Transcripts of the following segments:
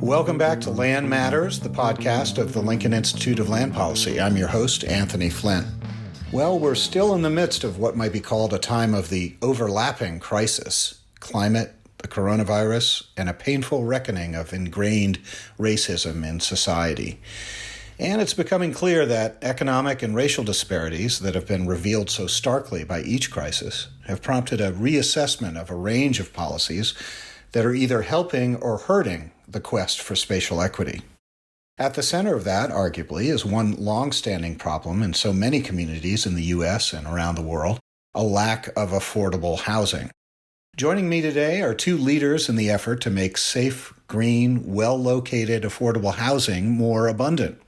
Welcome back to Land Matters, the podcast of the Lincoln Institute of Land Policy. I'm your host, Anthony Flint. Well, we're still in the midst of what might be called a time of the overlapping crisis: climate, the coronavirus, and a painful reckoning of ingrained racism in society. And it's becoming clear that economic and racial disparities that have been revealed so starkly by each crisis have prompted a reassessment of a range of policies that are either helping or hurting the quest for spatial equity. At the center of that, arguably, is one longstanding problem in so many communities in the U.S. and around the world: a lack of affordable housing. Joining me today are two leaders in the effort to make safe, green, well-located, affordable housing more abundant.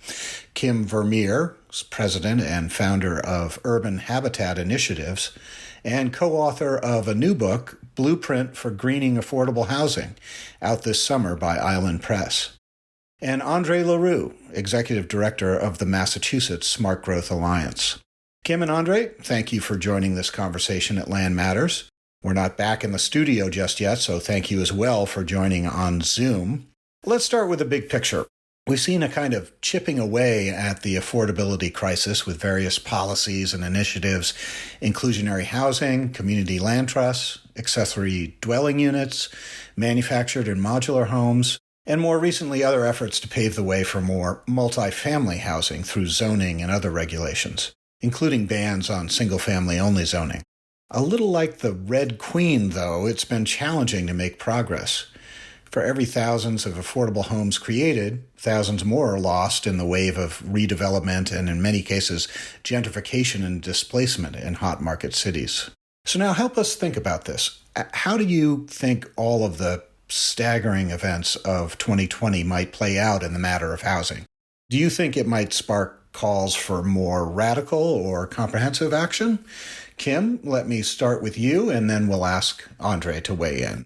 Kim Vermeer, president and founder of Urban Habitat Initiatives, and co-author of a new book, Blueprint for Greening Affordable Housing, out this summer by Island Press. And Andre Leroux, executive director of the Massachusetts Smart Growth Alliance. Kim and Andre, thank you for joining this conversation at Land Matters. We're not back in the studio just yet, so thank you as well for joining on Zoom. Let's start with the big picture. We've seen a kind of chipping away at the affordability crisis with various policies and initiatives: inclusionary housing, community land trusts, accessory dwelling units, manufactured and modular homes, and more recently other efforts to pave the way for more multifamily housing through zoning and other regulations, including bans on single-family only zoning. A little like the Red Queen, though, it's been challenging to make progress. For every thousands of affordable homes created, thousands more are lost in the wave of redevelopment and, in many cases, gentrification and displacement in hot market cities. So now help us think about this. How do you think all of the staggering events of 2020 might play out in the matter of housing? Do you think it might spark calls for more radical or comprehensive action? Kim, let me start with you, and then we'll ask Andre to weigh in.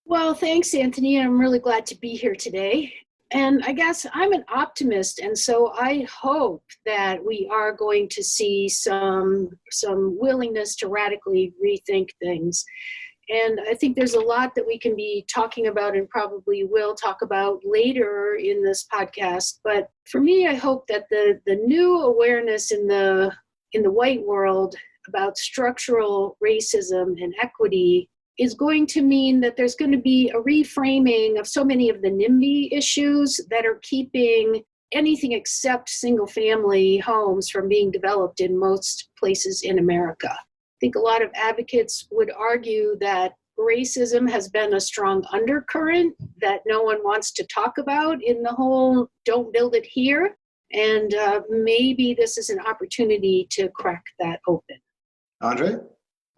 Well, thanks, Anthony. I'm really glad to be here today. And I guess I'm an optimist, and so I hope that we are going to see some willingness to radically rethink things. And I think there's a lot that we can be talking about and probably will talk about later in this podcast. But for me, I hope that the new awareness in the white world about structural racism and equity is going to mean that there's going to be a reframing of so many of the NIMBY issues that are keeping anything except single-family homes from being developed in most places in America. I think a lot of advocates would argue that racism has been a strong undercurrent that no one wants to talk about in the whole "don't build it here." And maybe this is an opportunity to crack that open. Andre?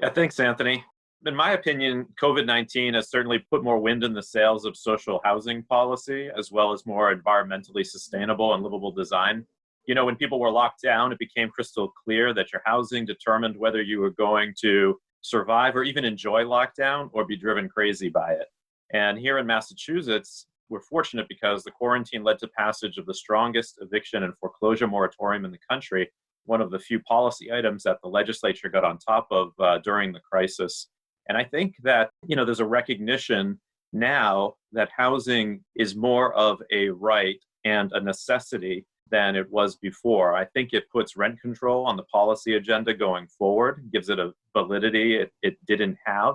Yeah, thanks, Anthony. In my opinion, COVID-19 has certainly put more wind in the sails of social housing policy, as well as more environmentally sustainable and livable design. You know, when people were locked down, it became crystal clear that your housing determined whether you were going to survive or even enjoy lockdown or be driven crazy by it. And here in Massachusetts, we're fortunate because the quarantine led to passage of the strongest eviction and foreclosure moratorium in the country, one of the few policy items that the legislature got on top of during the crisis. And I think that, there's a recognition now that housing is more of a right and a necessity than it was before. I think it puts rent control on the policy agenda going forward, gives it a validity it didn't have.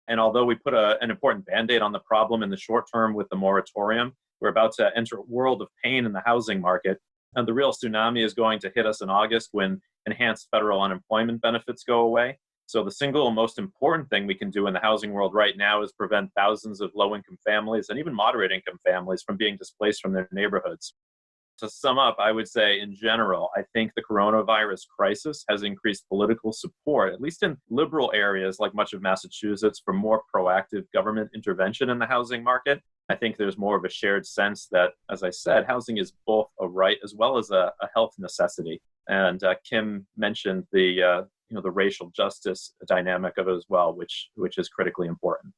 And although we put an important Band-Aid on the problem in the short term with the moratorium, we're about to enter a world of pain in the housing market. And the real tsunami is going to hit us in August when enhanced federal unemployment benefits go away. So the single most important thing we can do in the housing world right now is prevent thousands of low-income families and even moderate-income families from being displaced from their neighborhoods. To sum up, I would say in general, I think the coronavirus crisis has increased political support, at least in liberal areas like much of Massachusetts, for more proactive government intervention in the housing market. I think there's more of a shared sense that, as I said, housing is both a right as well as a health necessity. And Kim mentioned the racial justice dynamic of it as well, which is critically important.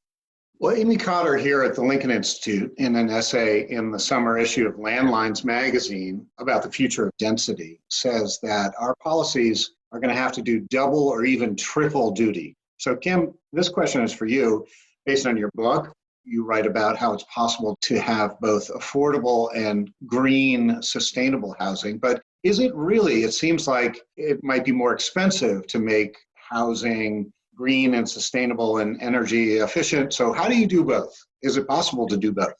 Well, Amy Cotter here at the Lincoln Institute, in an essay in the summer issue of Landlines magazine about the future of density, says that our policies are going to have to do double or even triple duty. So Kim, this question is for you, based on your book. you write about how it's possible to have both affordable and green, sustainable housing. But is it really? It seems like it might be more expensive to make housing green and sustainable and energy efficient. So how do you do both? Is it possible to do both?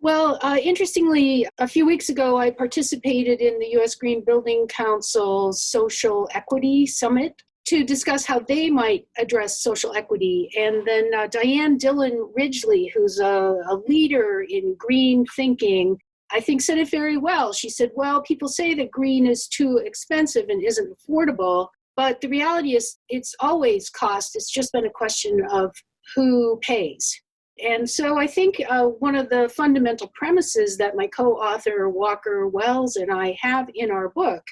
Well, interestingly, a few weeks ago, I participated in the U.S. Green Building Council's Social Equity Summit to discuss how they might address social equity. And then Diane Dillon Ridgely, who's a leader in green thinking, I think said it very well. She said, well, people say that green is too expensive and isn't affordable, but the reality is it's always cost. It's just been a question of who pays. And so I think one of the fundamental premises that my co-author Walker Wells and I have in our book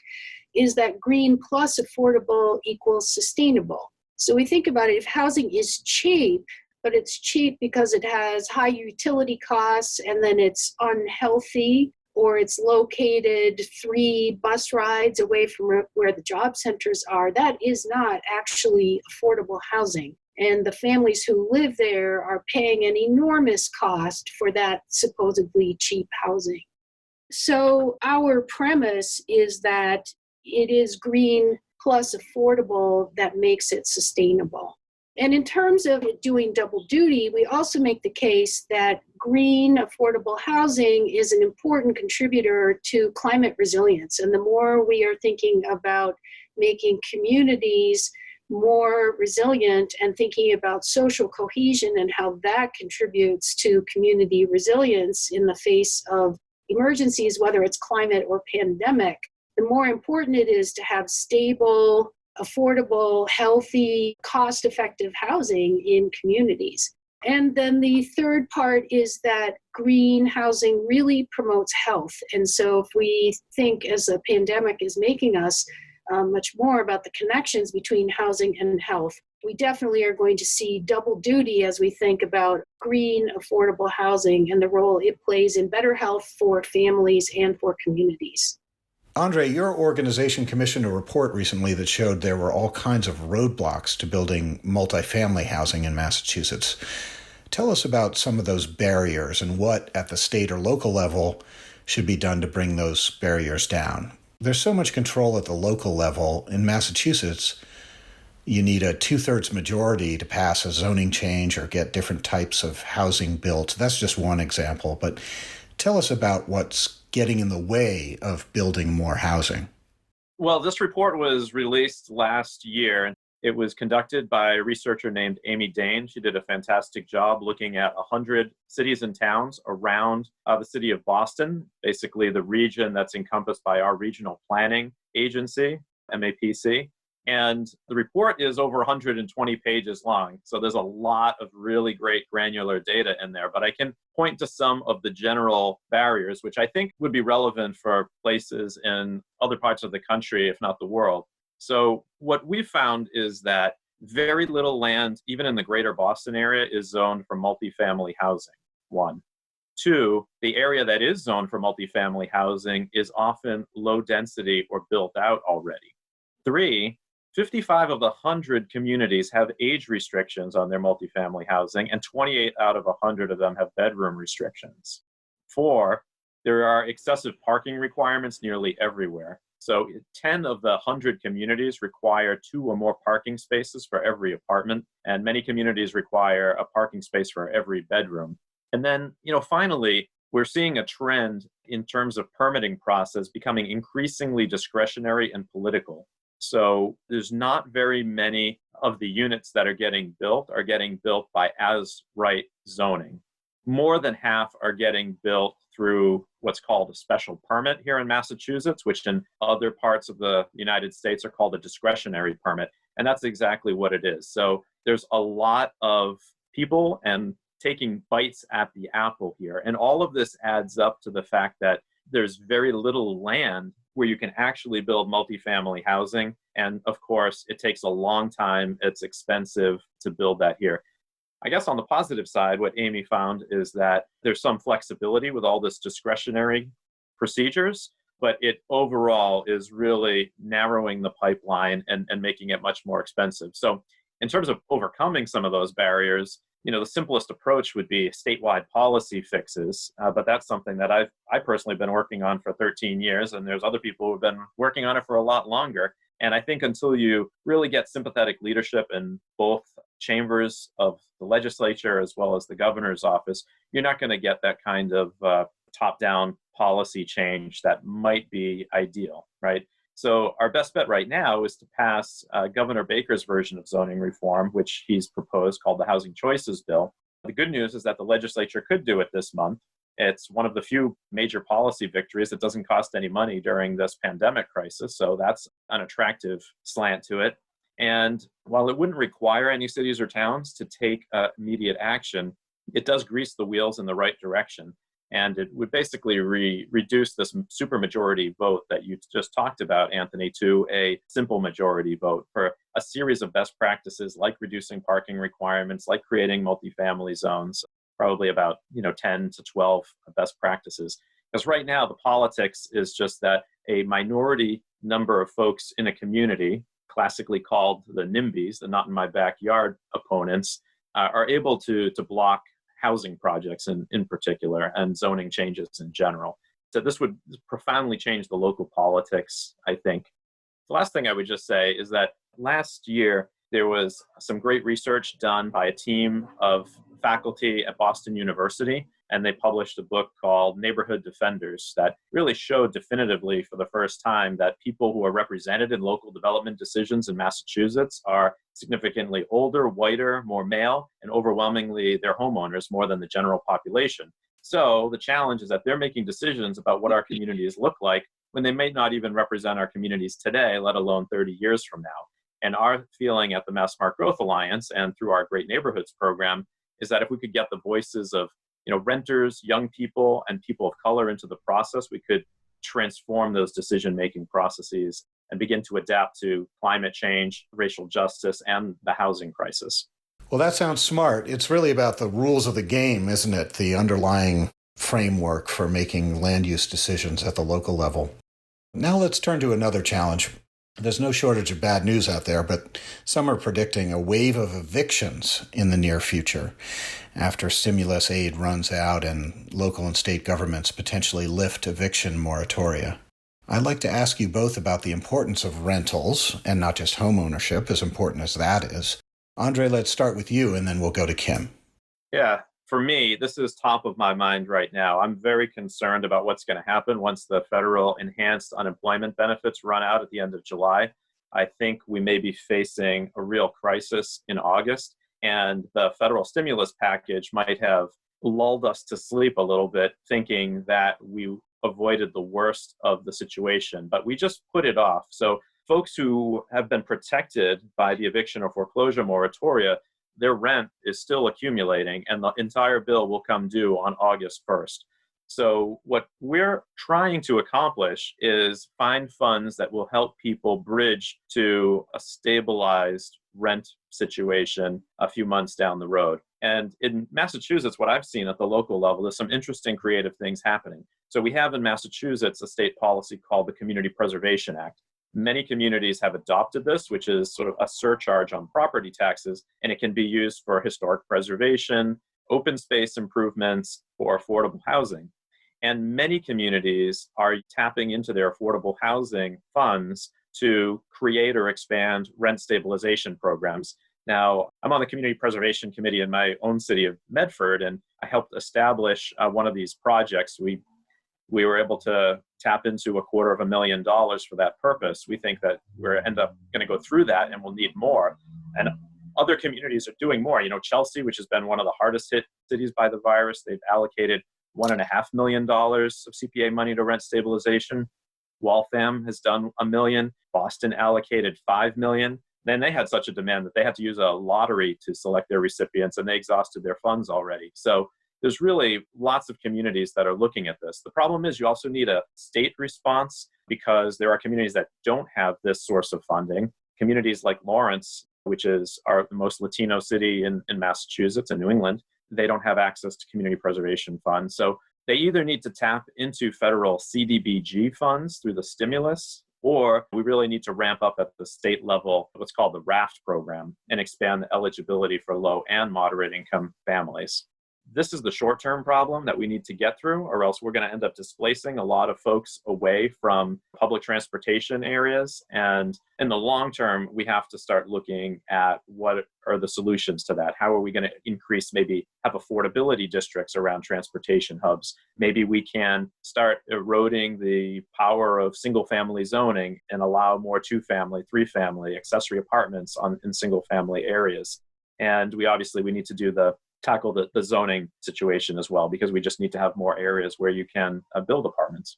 is that green plus affordable equals sustainable. So we think about it, if housing is cheap, but it's cheap because it has high utility costs and then it's unhealthy, or it's located 3 bus rides away from where the job centers are, that is not actually affordable housing. And the families who live there are paying an enormous cost for that supposedly cheap housing. So our premise is that it is green plus affordable that makes it sustainable. And in terms of doing double duty, we also make the case that green affordable housing is an important contributor to climate resilience. And the more we are thinking about making communities more resilient and thinking about social cohesion and how that contributes to community resilience in the face of emergencies, whether it's climate or pandemic, the more important it is to have stable, affordable, healthy, cost-effective housing in communities. And then the third part is that green housing really promotes health. And so if we think as the pandemic is making us much more about the connections between housing and health, we definitely are going to see double duty as we think about green, affordable housing and the role it plays in better health for families and for communities. Andre, your organization commissioned a report recently that showed there were all kinds of roadblocks to building multifamily housing in Massachusetts. Tell us about some of those barriers and what, at the state or local level, should be done to bring those barriers down. There's so much control at the local level. In Massachusetts, you need a 2/3 majority to pass a zoning change or get different types of housing built. That's just one example. But tell us about what's getting in the way of building more housing. Well, this report was released last year. It was conducted by a researcher named Amy Dane. She did a fantastic job looking at 100 cities and towns around the city of Boston, basically the region that's encompassed by our regional planning agency, MAPC. And the report is over 120 pages long. So there's a lot of really great granular data in there. But I can point to some of the general barriers, which I think would be relevant for places in other parts of the country, if not the world. So what we've found is that very little land, even in the greater Boston area, is zoned for multifamily housing, 1. 2, the area that is zoned for multifamily housing is often low density or built out already. 3, 55 of the 100 communities have age restrictions on their multifamily housing, and 28 out of 100 of them have bedroom restrictions. 4, there are excessive parking requirements nearly everywhere. So 10 of the 100 communities require 2 or more parking spaces for every apartment, and many communities require a parking space for every bedroom. And then, finally, we're seeing a trend in terms of permitting process becoming increasingly discretionary and political. So there's not very many of the units that are getting built by as-right zoning. More than half are getting built through what's called a special permit here in Massachusetts, which in other parts of the United States are called a discretionary permit. And that's exactly what it is. So there's a lot of people and taking bites at the apple here. And all of this adds up to the fact that there's very little land where you can actually build multifamily housing. And of course, it takes a long time. It's expensive to build that here. I guess on the positive side, what Amy found is that there's some flexibility with all this discretionary procedures, but it overall is really narrowing the pipeline and making it much more expensive. So In terms of overcoming some of those barriers, the simplest approach would be statewide policy fixes, but that's something that I personally been working on for 13 years, and there's other people who've been working on it for a lot longer. And I think until you really get sympathetic leadership in both chambers of the legislature as well as the governor's office, you're not going to get that kind of top-down policy change that might be ideal, right? So our best bet right now is to pass Governor Baker's version of zoning reform, which he's proposed, called the Housing Choices Bill. The good news is that the legislature could do it this month. It's one of the few major policy victories that doesn't cost any money during this pandemic crisis, so that's an attractive slant to it. And while it wouldn't require any cities or towns to take immediate action, it does grease the wheels in the right direction. And it would basically reduce this supermajority vote that you just talked about, Anthony, to a simple majority vote for a series of best practices like reducing parking requirements, like creating multifamily zones, probably about 10 to 12 best practices. Because right now the politics is just that a minority number of folks in a community, classically called the NIMBYs, the not in my backyard opponents, are able to block housing projects in particular and zoning changes in general. So this would profoundly change the local politics, I think. The last thing I would just say is that last year there was some great research done by a team of faculty at Boston University, and they published a book called Neighborhood Defenders that really showed definitively for the first time that people who are represented in local development decisions in Massachusetts are significantly older, whiter, more male, and overwhelmingly they're homeowners more than the general population. So the challenge is that they're making decisions about what our communities look like when they may not even represent our communities today, let alone 30 years from now. And our feeling at the Mass Smart Growth Alliance and through our Great Neighborhoods program is that if we could get the voices of renters, young people, and people of color into the process, we could transform those decision-making processes and begin to adapt to climate change, racial justice, and the housing crisis. Well, that sounds smart. It's really about the rules of the game, isn't it? The underlying framework for making land use decisions at the local level. Now let's turn to another challenge. There's no shortage of bad news out there, but some are predicting a wave of evictions in the near future after stimulus aid runs out and local and state governments potentially lift eviction moratoria. I'd like to ask you both about the importance of rentals, and not just home ownership, as important as that is. Andre, let's start with you, and then we'll go to Kim. Yeah, for me, this is top of my mind right now. I'm very concerned about what's going to happen once the federal enhanced unemployment benefits run out at the end of July. I think we may be facing a real crisis in August, and the federal stimulus package might have lulled us to sleep a little bit, thinking that we avoided the worst of the situation, but we just put it off. So folks who have been protected by the eviction or foreclosure moratoria, their rent is still accumulating, and the entire bill will come due on August 1st. So what we're trying to accomplish is find funds that will help people bridge to a stabilized rent situation a few months down the road. And in Massachusetts, what I've seen at the local level, there's some interesting creative things happening. So we have in Massachusetts a state policy called the Community Preservation Act. Many communities have adopted this, which is sort of a surcharge on property taxes, and it can be used for historic preservation, open space improvements, or affordable housing. And many communities are tapping into their affordable housing funds to create or expand rent stabilization programs. Now, I'm on the Community Preservation Committee in my own city of Medford, and I helped establish one of these projects. We were able to tap into $250,000 for that purpose. We think that we're end up going to go through that and we'll need more. And other communities are doing more. Chelsea, which has been one of the hardest hit cities by the virus, they've allocated $1.5 million of CPA money to rent stabilization. Waltham has done $1 million. Boston allocated $5 million. Then they had such a demand that they had to use a lottery to select their recipients, and they exhausted their funds already. So there's really lots of communities that are looking at this. The problem is you also need a state response because there are communities that don't have this source of funding. Communities like Lawrence, which is the most Latino city in Massachusetts and New England, they don't have access to community preservation funds. So they either need to tap into federal CDBG funds through the stimulus Or we really need to ramp up at the state level what's called the RAFT program and expand the eligibility for low and moderate income families. This is the short-term problem that we need to get through, or else we're going to end up displacing a lot of folks away from public transportation areas. And in the long term, we have to start looking at what are the solutions to that. How are we going to increase, maybe have affordability districts around transportation hubs? Maybe we can start eroding the power of single-family zoning and allow more two-family, three-family, accessory apartments in single-family areas. And we need to tackle the zoning situation as well, because we just need to have more areas where you can build apartments.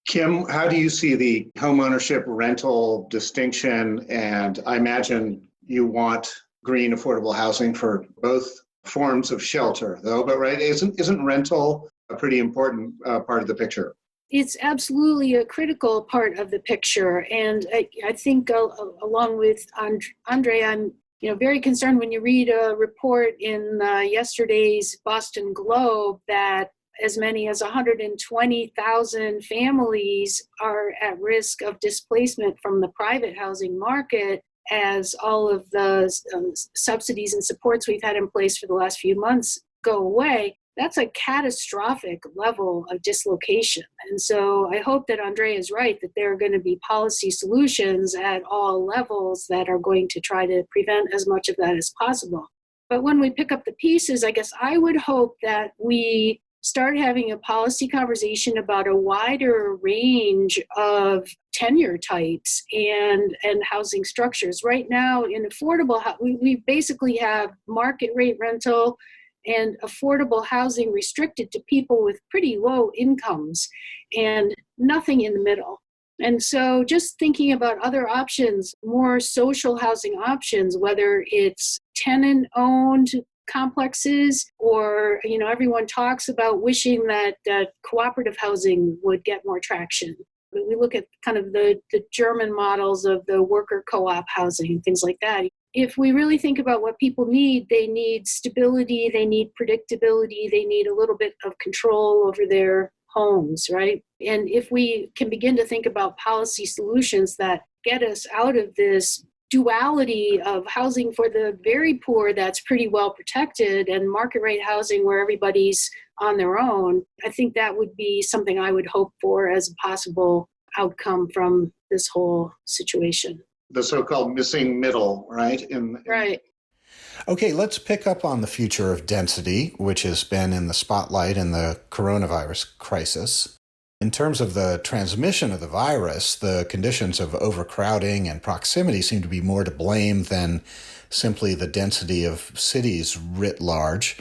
Kim, how do you see the homeownership rental distinction? And I imagine you want green affordable housing for both forms of shelter, though, but right, isn't rental a pretty important part of the picture? It's absolutely a critical part of the picture. And I think along with Andre, I'm very concerned when you read a report in yesterday's Boston Globe that as many as 120,000 families are at risk of displacement from the private housing market as all of the subsidies and supports we've had in place for the last few months go away. That's a catastrophic level of dislocation. And so I hope that Andre is right, that there are going to be policy solutions at all levels that are going to try to prevent as much of that as possible. But when we pick up the pieces, I guess I would hope that we start having a policy conversation about a wider range of tenure types and housing structures. Right now in affordable, we basically have market rate rental and affordable housing restricted to people with pretty low incomes and nothing in the middle. And so just thinking about other options, more social housing options, whether it's tenant-owned complexes or, everyone talks about wishing that cooperative housing would get more traction. We look at kind of the German models of the worker co-op housing and things like that. If we really think about what people need, they need stability, they need predictability, they need a little bit of control over their homes, right? And if we can begin to think about policy solutions that get us out of this duality of housing for the very poor that's pretty well protected and market rate housing where everybody's on their own, I think that would be something I would hope for as a possible outcome from this whole situation. The so-called missing middle, right? Right. Okay, let's pick up on the future of density, which has been in the spotlight in the coronavirus crisis. In terms of the transmission of the virus, the conditions of overcrowding and proximity seem to be more to blame than simply the density of cities writ large.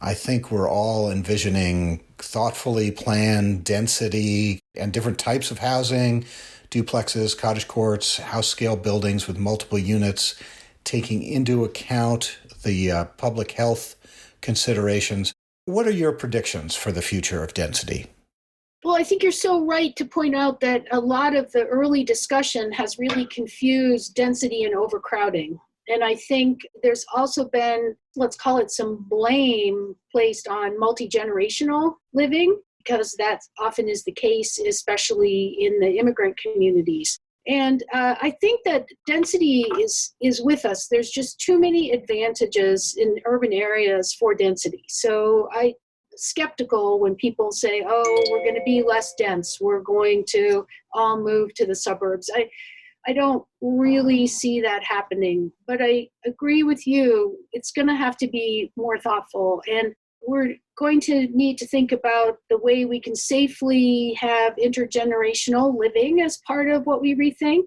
I think we're all envisioning thoughtfully planned density and different types of housing, duplexes, cottage courts, house-scale buildings with multiple units, taking into account the public health considerations. What are your predictions for the future of density? Well, I think you're so right to point out that a lot of the early discussion has really confused density and overcrowding. And I think there's also been, let's call it, some blame placed on multi-generational living, because that often is the case, especially in the immigrant communities. And I think that density is with us. There's just too many advantages in urban areas for density. So I'm skeptical when people say, oh, we're going to be less dense. We're going to all move to the suburbs. I don't really see that happening, but I agree with you. It's going to have to be more thoughtful, and we're going to need to think about the way we can safely have intergenerational living as part of what we rethink.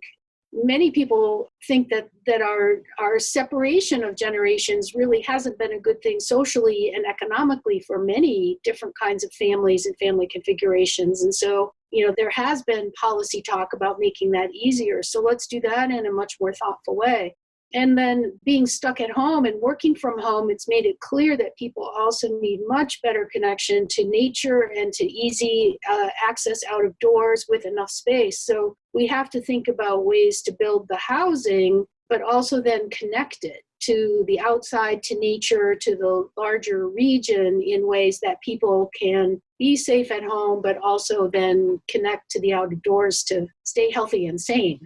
Many people think that our separation of generations really hasn't been a good thing socially and economically for many different kinds of families and family configurations. And so, there has been policy talk about making that easier. So let's do that in a much more thoughtful way. And then being stuck at home and working from home, it's made it clear that people also need much better connection to nature and to easy access out of doors with enough space. So we have to think about ways to build the housing, but also then connect it to the outside, to nature, to the larger region in ways that people can be safe at home, but also then connect to the outdoors to stay healthy and sane.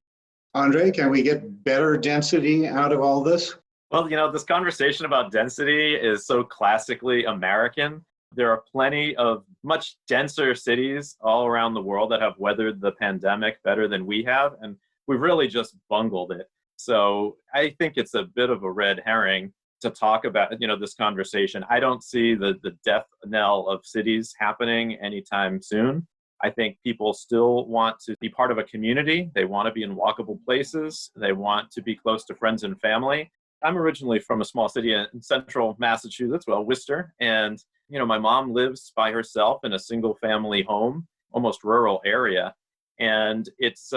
Andre, can we get better density out of all this? Well, this conversation about density is so classically American. There are plenty of much denser cities all around the world that have weathered the pandemic better than we have, and we've really just bungled it. So I think it's a bit of a red herring to talk about, this conversation. I don't see the death knell of cities happening anytime soon. I think people still want to be part of a community. They want to be in walkable places. They want to be close to friends and family. I'm originally from a small city in central Massachusetts, Worcester. And, my mom lives by herself in a single family home, almost rural area. And it's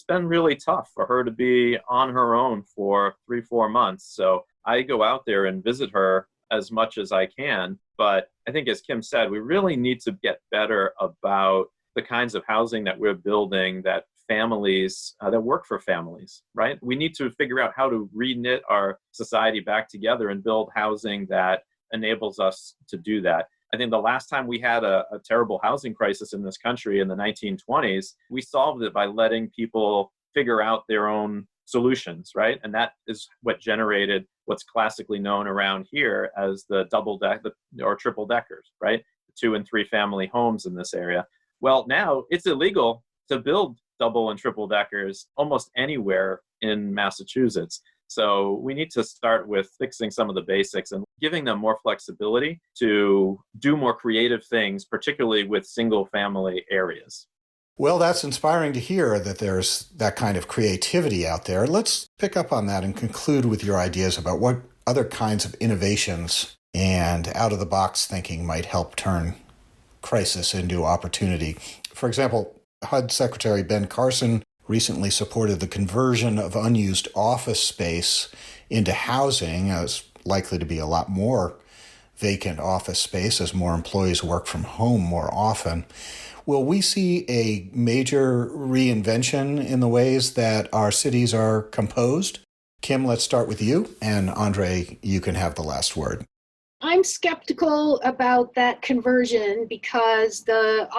been really tough for her to be on her own for 3-4 months. So I go out there and visit her as much as I can. But I think, as Kim said, we really need to get better about the kinds of housing that we're building that families, that work for families, right? We need to figure out how to reknit our society back together and build housing that enables us to do that. I think the last time we had a terrible housing crisis in this country in the 1920s, we solved it by letting people figure out their own solutions, right? And that is what generated what's classically known around here as the double deck or triple deckers, right? 2 and 3 family homes in this area. Well, now it's illegal to build double and triple deckers almost anywhere in Massachusetts. So we need to start with fixing some of the basics and giving them more flexibility to do more creative things, particularly with single family areas. Well, that's inspiring to hear that there's that kind of creativity out there. Let's pick up on that and conclude with your ideas about what other kinds of innovations and out-of-the-box thinking might help turn crisis into opportunity. For example, HUD Secretary Ben Carson recently supported the conversion of unused office space into housing. There's likely to be a lot more vacant office space as more employees work from home more often. Will we see a major reinvention in the ways that our cities are composed? Kim, let's start with you. And Andre, you can have the last word. I'm skeptical about that conversion because the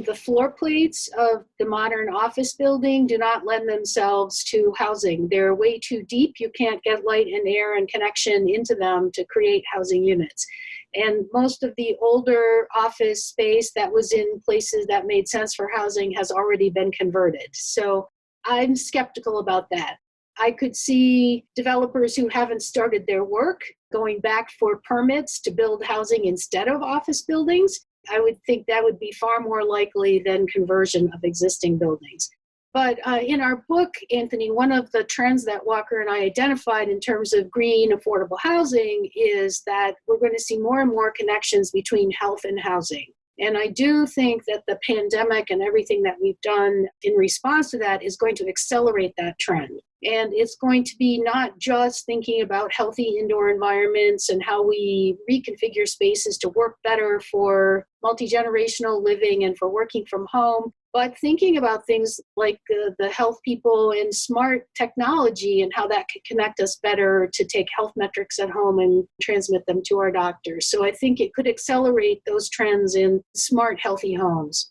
the floor plates of the modern office building do not lend themselves to housing. They're way too deep. You can't get light and air and connection into them to create housing units. And most of the older office space that was in places that made sense for housing has already been converted. So I'm skeptical about that. I could see developers who haven't started their work going back for permits to build housing instead of office buildings. I would think that would be far more likely than conversion of existing buildings. But in our book, Anthony, one of the trends that Walker and I identified in terms of green, affordable housing is that we're going to see more and more connections between health and housing. And I do think that the pandemic and everything that we've done in response to that is going to accelerate that trend. And it's going to be not just thinking about healthy indoor environments and how we reconfigure spaces to work better for multi-generational living and for working from home, but thinking about things like the health people and smart technology and how that could connect us better to take health metrics at home and transmit them to our doctors. So I think it could accelerate those trends in smart, healthy homes.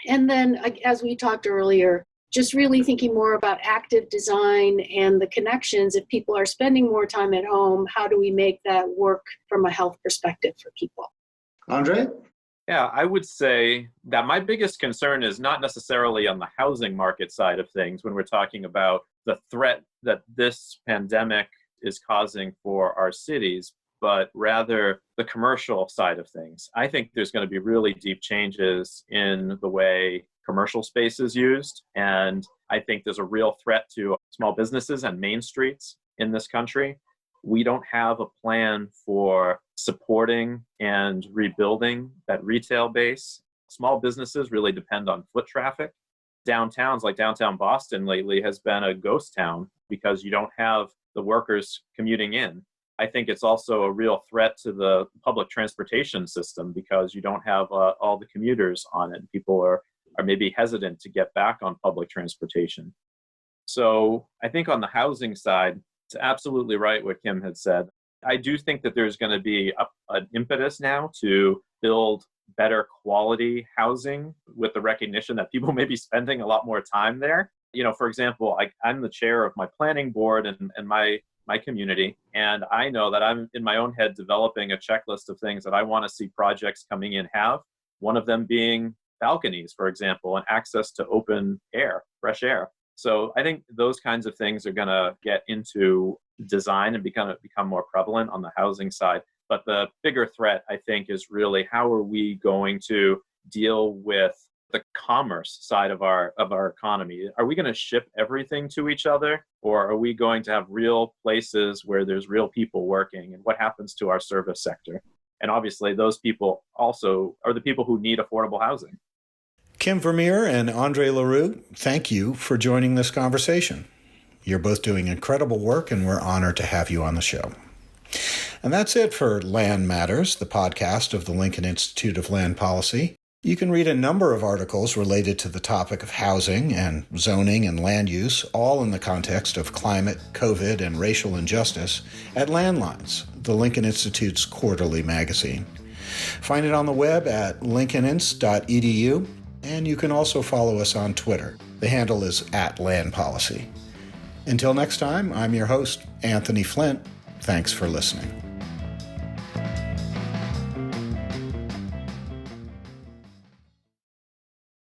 And then, as we talked earlier, just really thinking more about active design and the connections. If people are spending more time at home, how do we make that work from a health perspective for people? Andre? Yeah, I would say that my biggest concern is not necessarily on the housing market side of things when we're talking about the threat that this pandemic is causing for our cities, but rather the commercial side of things. I think there's going to be really deep changes in the way commercial space is used. And I think there's a real threat to small businesses and main streets in this country. We don't have a plan for supporting and rebuilding that retail base. Small businesses really depend on foot traffic. Downtowns like downtown Boston lately has been a ghost town because you don't have the workers commuting in. I think it's also a real threat to the public transportation system because you don't have all the commuters on it. People are maybe hesitant to get back on public transportation. So I think on the housing side, It's absolutely right what Kim had said. I do think that there's going to be an impetus now to build better quality housing with the recognition that people may be spending a lot more time there. For example, I'm the chair of my planning board and my community, and I know that I'm in my own head developing a checklist of things that I want to see projects coming in have. One of them being balconies, for example, and access to open air, fresh air. So I think those kinds of things are going to get into design and become more prevalent on the housing side. But the bigger threat, I think, is really how are we going to deal with the commerce side of our economy? Are we going to ship everything to each other, or are we going to have real places where there's real people working? And what happens to our service sector? And obviously, those people also are the people who need affordable housing. Kim Vermeer and Andre Leroux, thank you for joining this conversation. You're both doing incredible work, and we're honored to have you on the show. And that's it for Land Matters, the podcast of the Lincoln Institute of Land Policy. You can read a number of articles related to the topic of housing and zoning and land use, all in the context of climate, COVID, and racial injustice, at Landlines, the Lincoln Institute's quarterly magazine. Find it on the web at lincolninst.edu, and you can also follow us on Twitter. The handle is @landpolicy. Until next time, I'm your host, Anthony Flint. Thanks for listening.